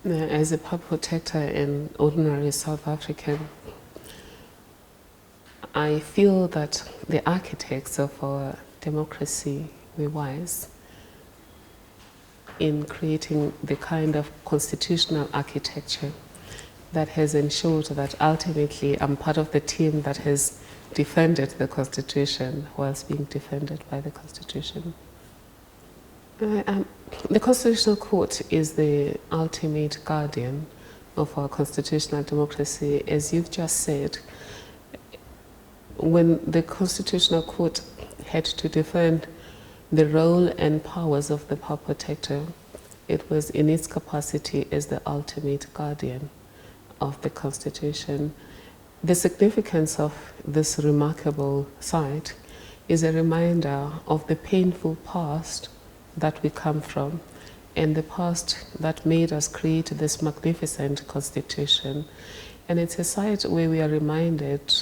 As a public protector and ordinary South African, I feel that the architects of our democracy were wise in creating the kind of constitutional architecture that has ensured that ultimately I'm part of the team that has defended the Constitution whilst being defended by the Constitution. The Constitutional Court is the ultimate guardian of our constitutional democracy. As you've just said, when the Constitutional Court had to defend the role and powers of the power protector, it was in its capacity as the ultimate guardian of the Constitution. The significance of this remarkable site is a reminder of the painful past that we come from and the past that made us create this magnificent Constitution. And it's a site where we are reminded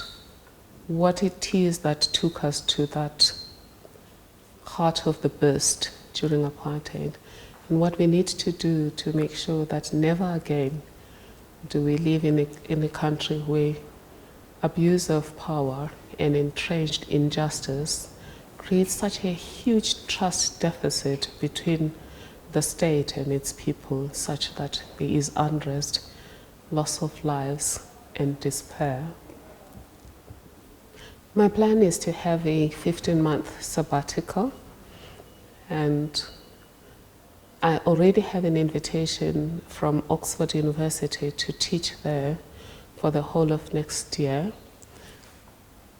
what it is that took us to that heart of the beast during apartheid, and what we need to do to make sure that never again do we live in a country where abuse of power and entrenched injustice creates such a huge trust deficit between the state and its people, such that there is unrest, loss of lives, and despair. My plan is to have a 15-month sabbatical, and I already have an invitation from Oxford University to teach there for the whole of next year.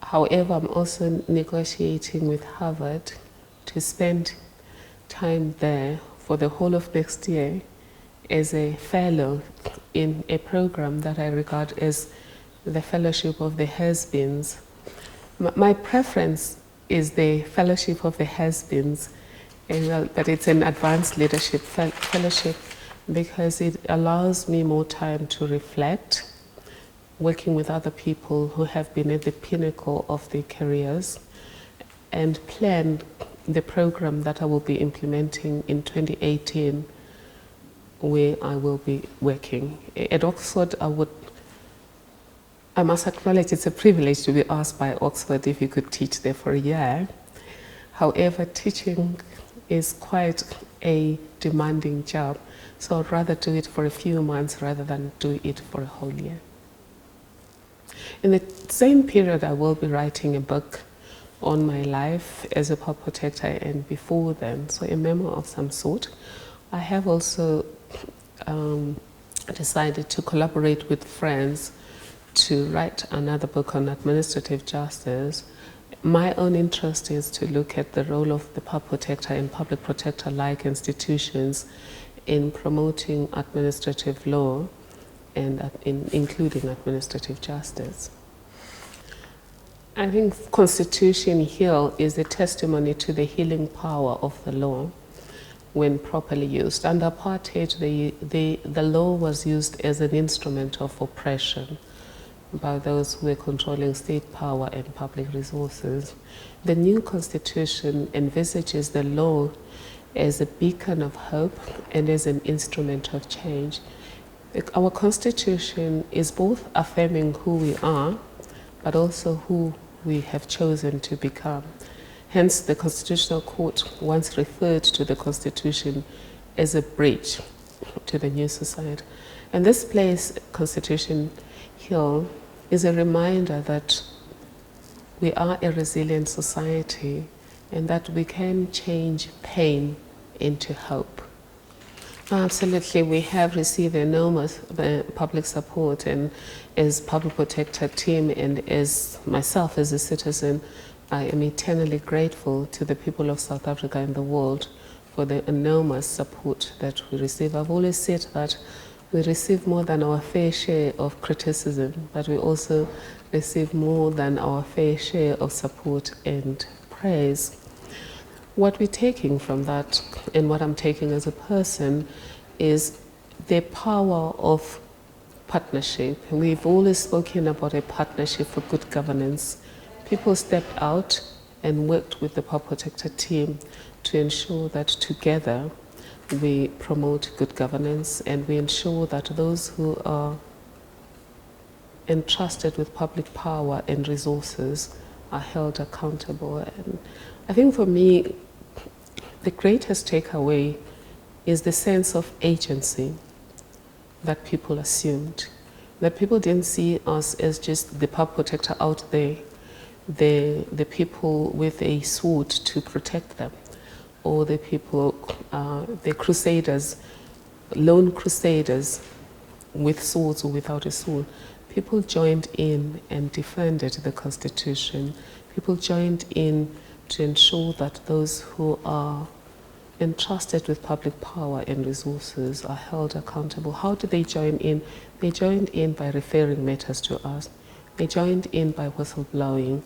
However, I'm also negotiating with Harvard to spend time there for the whole of next year as a fellow in a program that I regard as the Fellowship of the Has-Beens. My preference is the Fellowship of the Has-Beens, but it's an advanced leadership fellowship because it allows me more time to reflect, working with other people who have been at the pinnacle of their careers, and plan the program that I will be implementing in 2018, where I will be working. At Oxford, I must acknowledge it's a privilege to be asked by Oxford if you could teach there for a year. However, teaching is quite a demanding job, so I'd rather do it for a few months rather than do it for a whole year. In the same period, I will be writing a book on my life as a power protector and before then, so a memoir of some sort. I have also decided to collaborate with friends to write another book on administrative justice. My own interest is to look at the role of the power protector and public protector-like institutions in promoting administrative law and including administrative justice. I think Constitution Hill is a testimony to the healing power of the law when properly used. Under apartheid, the law was used as an instrument of oppression by those who were controlling state power and public resources. The new Constitution envisages the law as a beacon of hope and as an instrument of change. Our Constitution is both affirming who we are, but also who we have chosen to become. Hence, the Constitutional Court once referred to the Constitution as a bridge to the new society. And this place, Constitution Hill, is a reminder that we are a resilient society and that we can change pain into hope. Absolutely, we have received enormous public support, and as public protector team and as myself as a citizen, I am eternally grateful to the people of South Africa and the world for the enormous support that we receive. I've always said that we receive more than our fair share of criticism, but we also receive more than our fair share of support and praise. What we're taking from that, and what I'm taking as a person, is the power of partnership. We've always spoken about a partnership for good governance. People stepped out and worked with the Power Protector team to ensure that together we promote good governance, and we ensure that those who are entrusted with public power and resources are held accountable. And I think for me, the greatest takeaway is the sense of agency that people assumed. That people didn't see us as just the public protector out there, the people with a sword to protect them, or the people, the crusaders, lone crusaders with swords or without a sword. People joined in and defended the Constitution. People joined in to ensure that those who are entrusted with public power and resources are held accountable. How did they join in? They joined in by referring matters to us. They joined in by whistleblowing.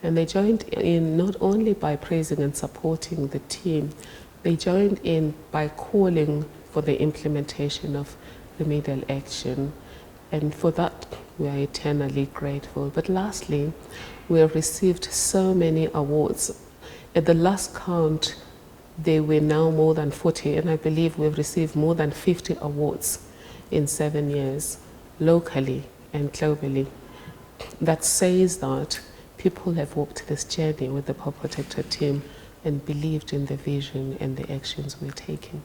And they joined in not only by praising and supporting the team, they joined in by calling for the implementation of remedial action. And for that, we are eternally grateful. But lastly, we have received so many awards. At the last count, there were now more than 40, and I believe we've received more than 50 awards in 7 years, locally and globally. That says that people have walked this journey with the Public Protector team and believed in the vision and the actions we're taking.